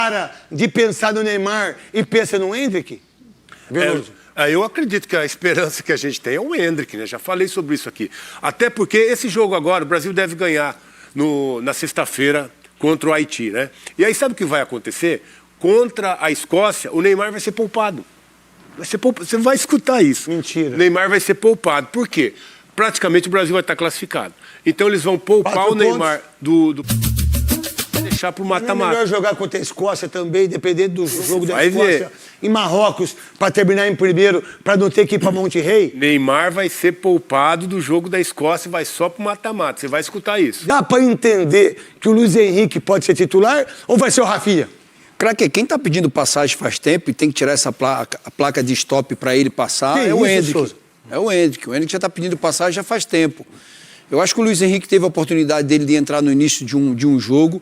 para de pensar no Neymar e pensa no Endrick? Eu acredito que a esperança que a gente tem é o Endrick, né? Já falei sobre isso aqui. Até porque esse jogo agora, o Brasil deve ganhar na sexta-feira contra o Haiti, né? E aí sabe o que vai acontecer? Contra a Escócia, o Neymar vai ser poupado. Você vai escutar isso. Mentira. O Neymar vai ser poupado. Por quê? Praticamente o Brasil vai estar classificado. Então eles vão poupar o Neymar deixar pro mata-mata. Não é melhor jogar contra a Escócia também, dependendo do jogo da Escócia, em Marrocos, para terminar em primeiro, para não ter que ir para Monte Rei? Neymar vai ser poupado do jogo da Escócia e vai só pro mata-mata. Você vai escutar isso. Dá para entender que o Luiz Henrique pode ser titular ou vai ser o Rafinha? Craque, quem tá pedindo passagem faz tempo e tem que tirar essa placa de stop para ele passar é o Endrick. É o Endrick. O Endrick já tá pedindo passagem já faz tempo. Eu acho que o Luiz Henrique teve a oportunidade dele de entrar no início de um jogo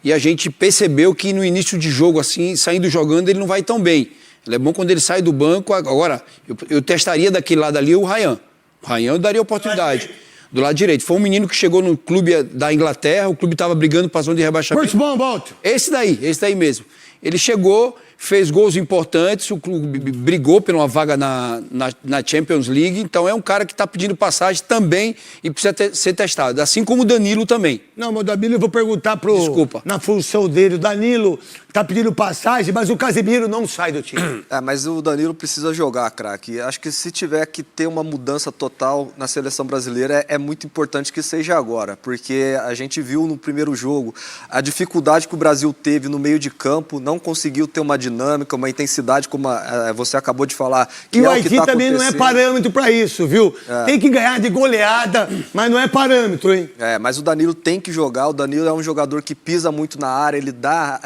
e a gente percebeu que no início de jogo, assim, saindo jogando, ele não vai tão bem. Ele é bom quando ele sai do banco. Agora, eu testaria daquele lado ali o Ryan. O Ryan eu daria oportunidade. Do lado direito. Foi um menino que chegou no clube da Inglaterra, o clube estava brigando para a zona de rebaixamento. Esse daí mesmo. Ele chegou, fez gols importantes, o clube brigou por uma vaga na Champions League, então é um cara que está pedindo passagem também e precisa ser testado, assim como o Danilo também. Não, mas o Danilo eu vou perguntar Desculpa. na função dele. O Danilo está pedindo passagem, mas o Casemiro não sai do time. Mas o Danilo precisa jogar, craque. Acho que se tiver que ter uma mudança total na seleção brasileira, é muito importante que seja agora, porque a gente viu no primeiro jogo a dificuldade que o Brasil teve no meio de campo, não conseguiu ter uma dinâmica, uma intensidade, como você acabou de falar. Que o Haiti também não é parâmetro para isso, viu? Tem que ganhar de goleada, mas não é parâmetro, hein? Mas o Danilo tem que jogar. O Danilo é um jogador que pisa muito na área, ele dá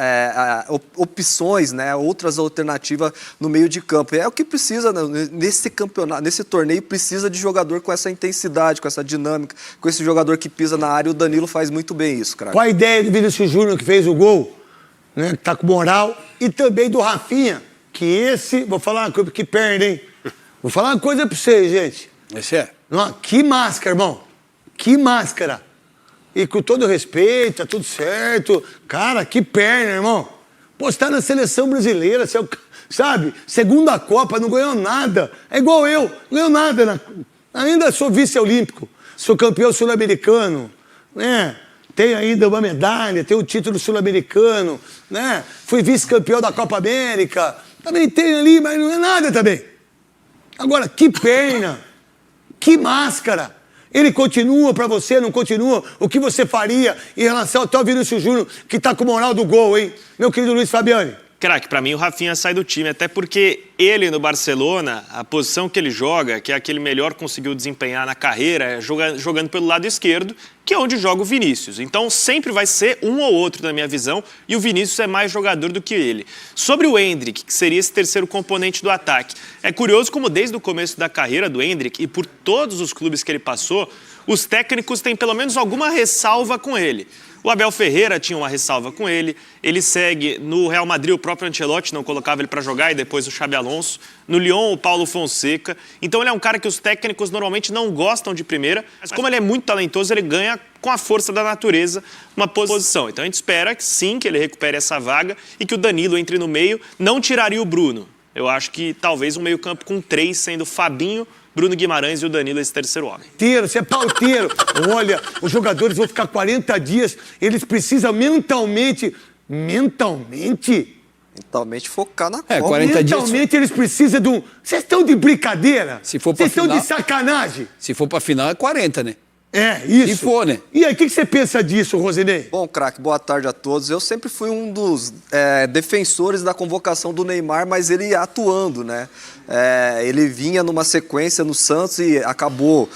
opções, né, outras alternativas no meio de campo. É o que precisa nesse campeonato, nesse torneio, precisa de jogador com essa intensidade, com essa dinâmica, com esse jogador que pisa na área. E o Danilo faz muito bem isso, cara. Qual a ideia do Vinícius Júnior que fez o gol? Né, que tá com moral, e também do Rafinha, que esse, vou falar uma coisa, que perna, hein? Vou falar uma coisa pra vocês, gente. Esse é. Que máscara, irmão. Que máscara. E com todo respeito, tá tudo certo. Cara, que perna, irmão. Pô, você tá na seleção brasileira, você é sabe? Segunda Copa, não ganhou nada. É igual eu, não ganhou nada. Ainda sou vice-olímpico, sou campeão sul-americano, né? Tem ainda uma medalha, tem o título sul-americano, né? Fui vice-campeão da Copa América. Também tem ali, mas não é nada também. Agora, que perna, que máscara. Ele continua pra você, não continua? O que você faria em relação ao Vinícius Júnior, que tá com moral do gol, hein? Meu querido Luiz Fabiani. Craque, pra mim o Rafinha sai do time, até porque ele no Barcelona, a posição que ele joga, que é a que ele melhor conseguiu desempenhar na carreira, é jogando pelo lado esquerdo, que é onde joga o Vinícius. Então sempre vai ser um ou outro na minha visão, e o Vinícius é mais jogador do que ele. Sobre o Endrick, que seria esse terceiro componente do ataque, é curioso como desde o começo da carreira do Endrick, e por todos os clubes que ele passou, os técnicos têm pelo menos alguma ressalva com ele. O Abel Ferreira tinha uma ressalva com ele, ele segue no Real Madrid, o próprio Ancelotti não colocava ele para jogar, e depois o Xabi Alonso, no Lyon o Paulo Fonseca. Então ele é um cara que os técnicos normalmente não gostam de primeira, mas como ele é muito talentoso, ele ganha com a força da natureza uma posição. Então a gente espera que sim, que ele recupere essa vaga e que o Danilo entre no meio. Não tiraria o Bruno. Eu acho que talvez um meio campo com 3, sendo Fabinho, Bruno Guimarães e o Danilo, esse terceiro homem. Você é pauteiro. Olha, os jogadores vão ficar 40 dias, eles precisam mentalmente focar na Copa. 40 mentalmente eles precisam de um... Vocês estão de brincadeira? Se for pra Vocês estão final, de sacanagem? Se for pra final é 40, né? É, isso. Se for, né? E aí, o que você pensa disso, Rosinei? Bom, craque, boa tarde a todos. Eu sempre fui um dos defensores da convocação do Neymar, mas ele atuando, né? Ele vinha numa sequência no Santos e acabou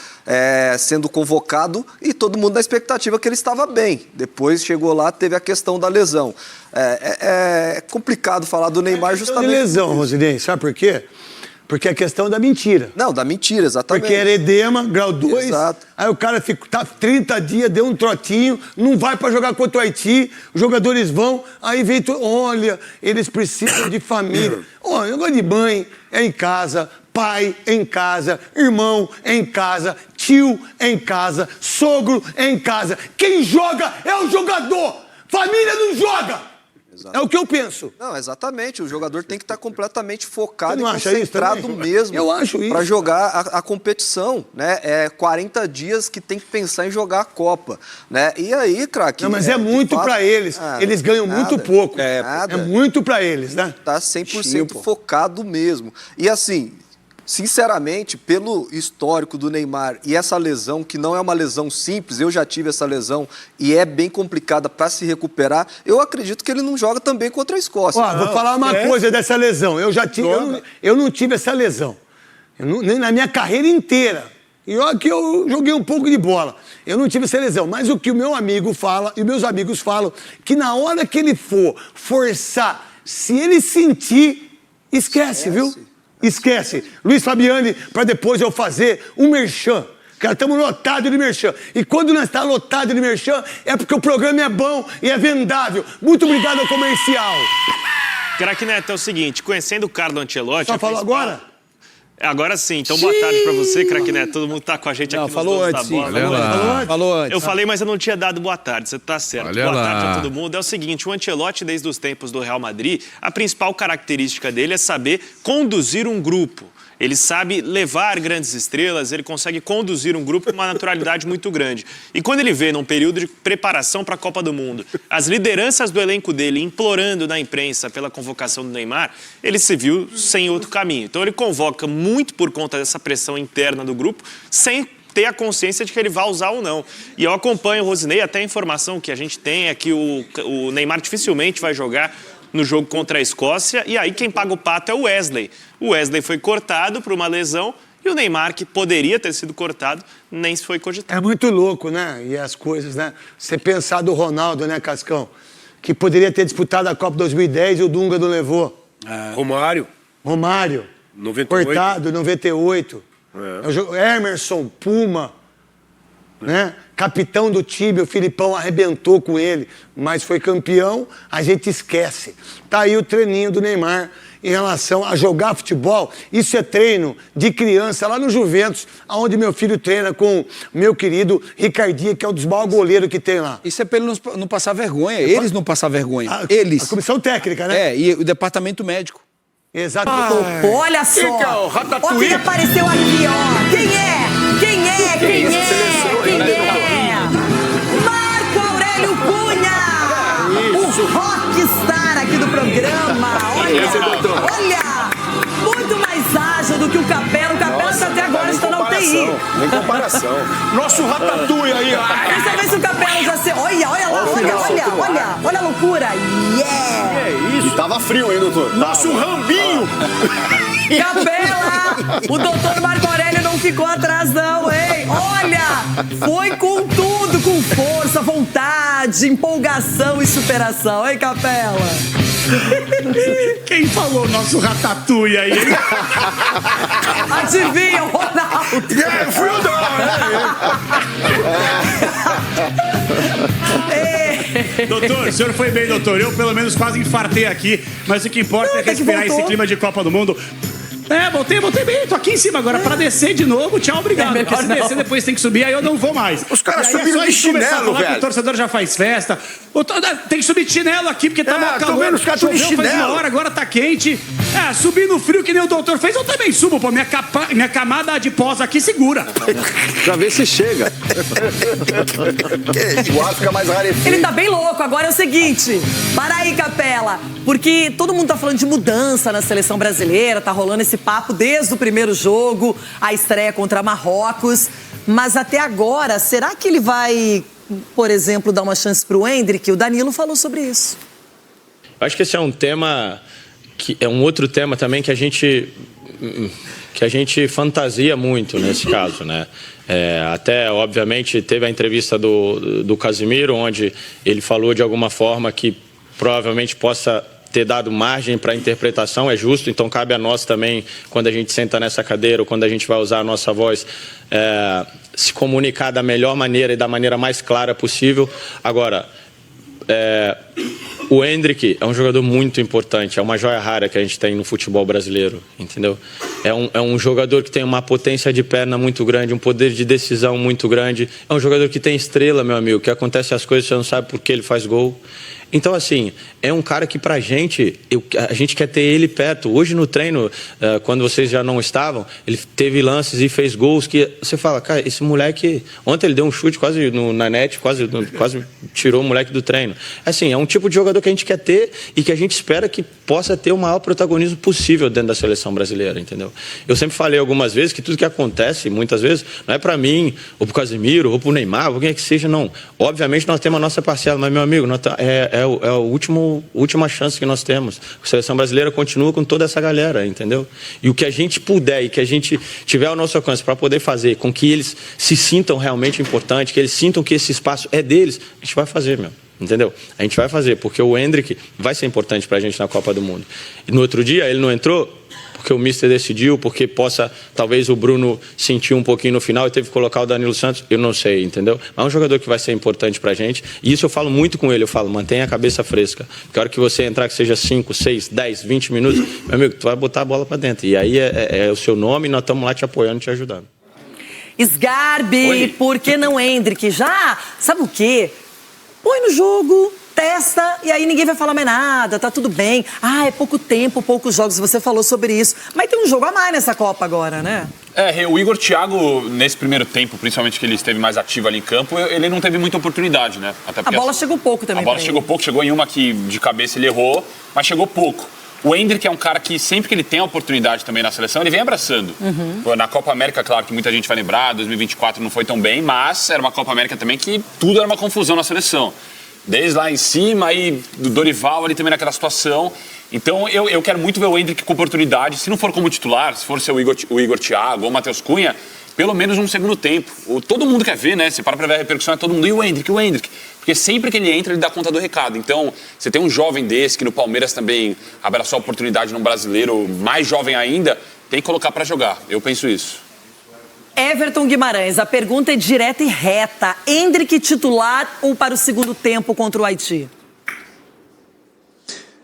sendo convocado e todo mundo na expectativa que ele estava bem. Depois chegou lá, teve a questão da lesão. É complicado falar do Neymar justamente... De lesão, Rosinei, sabe por quê? Porque é questão da mentira. Não, da mentira, exatamente. Porque era edema, grau 2. Exato. Aí o cara tá 30 dias, deu um trotinho, não vai pra jogar contra o Haiti, os jogadores vão, aí vem... Olha, eles precisam de família. Olha, negócio de mãe é em casa, pai é em casa, irmão é em casa, tio é em casa, sogro é em casa. Quem joga é o jogador. Família não joga. É o que eu penso. Não, exatamente. O jogador tem que estar completamente focado e acha isso concentrado também? mesmo. Eu acho isso. Para jogar a competição, né? É 40 dias que tem que pensar em jogar a Copa, né? E aí, craque... Não, mas é muito para eles. Eles ganham muito pouco. É muito para eles, né? Tá 100% focado mesmo. E assim... Sinceramente, pelo histórico do Neymar e essa lesão, que não é uma lesão simples, eu já tive essa lesão e é bem complicada para se recuperar, eu acredito que ele não joga também contra a Escócia. Vou falar uma coisa dessa lesão. Eu já tive, eu não tive essa lesão. Nem na minha carreira inteira. E olha que eu joguei um pouco de bola. Eu não tive essa lesão. Mas o que o meu amigo fala, e meus amigos falam, que na hora que ele for forçar, se ele sentir, esquece. Viu? Esquece. Luiz Fabiani, para depois eu fazer um merchan. Cara, estamos lotados de merchan. E quando nós estamos lotados de merchan, é porque o programa é bom e é vendável. Muito obrigado ao comercial. Craque Neto, é o seguinte, conhecendo o Carlo Ancelotti... Só falou agora? Agora sim, então boa tarde pra você, craque Neto. Todo mundo tá com a gente aqui falou nos antes, da bola. Falou antes. Eu falei, mas eu não tinha dado boa tarde, você tá certo. Olha boa lá. tarde a todo mundo. É o seguinte, o Ancelotti, desde os tempos do Real Madrid, a principal característica dele é saber conduzir um grupo. Ele sabe levar grandes estrelas, ele consegue conduzir um grupo com uma naturalidade muito grande. E quando ele vê, num período de preparação para a Copa do Mundo, as lideranças do elenco dele implorando na imprensa pela convocação do Neymar, ele se viu sem outro caminho. Então ele convoca muito por conta dessa pressão interna do grupo, sem ter a consciência de que ele vai usar ou não. E eu acompanho o Rosinei, até a informação que a gente tem é que o Neymar dificilmente vai jogar no jogo contra a Escócia, e aí quem paga o pato é o Wesley. O Wesley foi cortado por uma lesão e o Neymar, que poderia ter sido cortado, nem se foi cogitado. É muito louco, né? E as coisas, né? Você pensar do Ronaldo, né, Cascão? Que poderia ter disputado a Copa 2010 e o Dunga não levou. Romário. 98. Cortado, 98. Emerson, Puma, né? Capitão do time, o Filipão arrebentou com ele, mas foi campeão, a gente esquece. Tá aí o treininho do Neymar em relação a jogar futebol. Isso é treino de criança lá no Juventus, onde meu filho treina com meu querido Ricardinho, que é um dos maiores goleiros que tem lá. Isso é pra ele não passar vergonha. Eles não passar vergonha. Eles. A comissão técnica, né? E o departamento médico. Exato. Olha só. Olha quem apareceu aqui, ó. Quem é? Quem é? Quem é? Quem é? Marco Aurélio Cunha! O rockstar aqui do programa. Olha! Muito mais ágil do que o Capela. O Capela tá até agora está na UTI. Nem comparação. Nosso ratatouille aí. Dessa vez o Capela já se... Olha lá, olha a loucura. Yeah! É isso. E tava frio, hein, doutor? Nosso rambinho. Capela! O doutor Marco Aurélio não ficou atrás, não, hein? Olha! Foi com tudo, com força, vontade, empolgação e superação, hein, Capela? Quem falou nosso ratatouille aí? Adivinha, Ronaldo? Fui o Doutor, o senhor foi bem, doutor. Eu, pelo menos, quase infartei aqui. Mas o que importa é respirar esse clima de Copa do Mundo. Voltei bem, tô aqui em cima agora. Pra descer de novo, tchau, obrigado. Porque se descer depois tem que subir, aí eu não vou mais. Os caras subiram de chinelo, velho. O torcedor já faz festa. Tem que subir de chinelo aqui, porque tá mal calor. Tô vendo os caras de chinelo. Faz uma hora, agora tá quente. Subir no frio que nem o doutor fez, eu também subo, pô. Minha camada adiposa aqui segura. Pra ver se chega. O ar fica mais rarefeito. Ele tá bem louco. Agora é o seguinte, para aí, Capela, porque todo mundo tá falando de mudança na seleção brasileira, tá rolando esse papo desde o primeiro jogo, a estreia contra Marrocos, mas até agora, será que ele vai, por exemplo, dar uma chance pro Endrick? O Danilo falou sobre isso. Acho que esse é um tema, que é um outro tema também que a gente fantasia muito nesse caso, né? Até, obviamente, teve a entrevista do Casemiro, onde ele falou de alguma forma que provavelmente possa ter dado margem para interpretação, é justo, então cabe a nós também, quando a gente senta nessa cadeira ou quando a gente vai usar a nossa voz, se comunicar da melhor maneira e da maneira mais clara possível. Agora, o Endrick é um jogador muito importante, é uma joia rara que a gente tem no futebol brasileiro, entendeu? É um jogador que tem uma potência de perna muito grande, um poder de decisão muito grande, é um jogador que tem estrela, meu amigo, que acontece as coisas, você não sabe por que ele faz gol. Então, assim, é um cara que pra gente, a gente quer ter ele perto. Hoje no treino, quando vocês já não estavam, ele teve lances e fez gols que você fala, cara, esse moleque... Ontem ele deu um chute quase na net, quase tirou o moleque do treino. Assim, é um tipo de jogador que a gente quer ter e que a gente espera que possa ter o maior protagonismo possível dentro da seleção brasileira, entendeu? Eu sempre falei algumas vezes que tudo que acontece, muitas vezes, não é pra mim, ou pro Casemiro, ou pro Neymar, ou quem é que seja, não. Obviamente nós temos a nossa parcela, mas, meu amigo, é a última chance que nós temos. A seleção brasileira continua com toda essa galera, entendeu? E o que a gente puder e que a gente tiver ao nosso alcance para poder fazer com que eles se sintam realmente importantes, que eles sintam que esse espaço é deles, a gente vai fazer, meu. Entendeu? A gente vai fazer, porque o Endrick vai ser importante pra gente na Copa do Mundo. E no outro dia ele não entrou porque o Mister decidiu, porque talvez o Bruno sentiu um pouquinho no final e teve que colocar o Danilo Santos, eu não sei, entendeu? Mas é um jogador que vai ser importante pra gente, e isso eu falo muito com ele, eu falo, mantenha a cabeça fresca, porque a hora que você entrar, que seja 5, 6, 10, 20 minutos, meu amigo, tu vai botar a bola pra dentro, e aí é o seu nome e nós estamos lá te apoiando, te ajudando. Sgarbi, por que não Endrick? Já, sabe o quê? Põe no jogo, testa, e aí ninguém vai falar mais nada, tá tudo bem. Ah, é pouco tempo, poucos jogos, você falou sobre isso. Mas tem um jogo a mais nessa Copa agora, né? O Igor Thiago, nesse primeiro tempo, principalmente que ele esteve mais ativo ali em campo, ele não teve muita oportunidade, né? Até porque a bola chegou pouco também. A bola chegou pouco, chegou em uma que de cabeça ele errou, mas chegou pouco. O Endrick é um cara que sempre que ele tem a oportunidade também na seleção, ele vem abraçando. Na Copa América, claro que muita gente vai lembrar, 2024 não foi tão bem, mas era uma Copa América também que tudo era uma confusão na seleção. Desde lá em cima, aí do Dorival ali também naquela situação. Então eu quero muito ver o Endrick com oportunidade, se não for como titular, se for ser o Igor Thiago ou o Matheus Cunha, pelo menos um segundo tempo. Todo mundo quer ver, né? Você para pra ver a repercussão, é todo mundo, e o Endrick? Porque sempre que ele entra, ele dá conta do recado. Então, você tem um jovem desse, que no Palmeiras também abraçou a oportunidade num brasileiro mais jovem ainda, tem que colocar pra jogar. Eu penso isso. Everton Guimarães, a pergunta é direta e reta. Endrick titular ou para o segundo tempo contra o Haiti?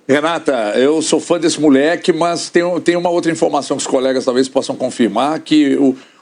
Renata, eu sou fã desse moleque, mas tem uma outra informação que os colegas talvez possam confirmar, que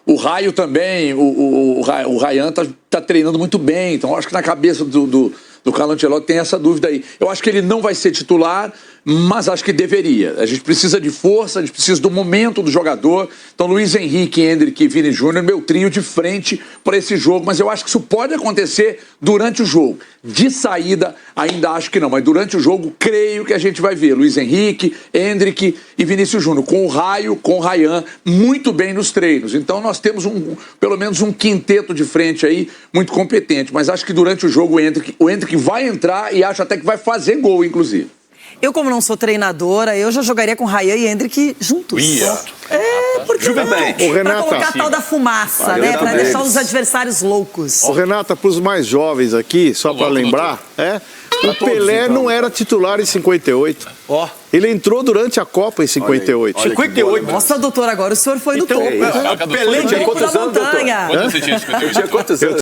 o Raio também, o Ryan tá treinando muito bem, então acho que na cabeça do Carlo Ancelotti tem essa dúvida aí. Eu acho que ele não vai ser titular, mas acho que deveria. A gente precisa de força, a gente precisa do momento do jogador. Então, Luiz Henrique, Endrick e Vini Júnior, meu trio de frente para esse jogo. Mas eu acho que isso pode acontecer durante o jogo. De saída, ainda acho que não. Mas durante o jogo, creio que a gente vai ver Luiz Henrique, Endrick e Vinícius Júnior, com o Raio, com o Ryan, muito bem nos treinos. Então, nós temos pelo menos um quinteto de frente aí, muito competente. Mas acho que durante o jogo, o Endrick vai entrar e acho até que vai fazer gol, inclusive. Eu, como não sou treinadora, eu já jogaria com Ryan e Endrick juntos. Porque não? Pra colocar a tal da fumaça, né? Pra deixar os adversários loucos. Renata, pros mais jovens aqui, só pra lembrar, o Pelé não era titular em 58. Ele entrou durante a Copa em 58. 58. Nossa, doutor, agora o senhor foi no topo. Pelé tinha quantos anos, doutor? Quando você tinha 58? Tinha quantos anos?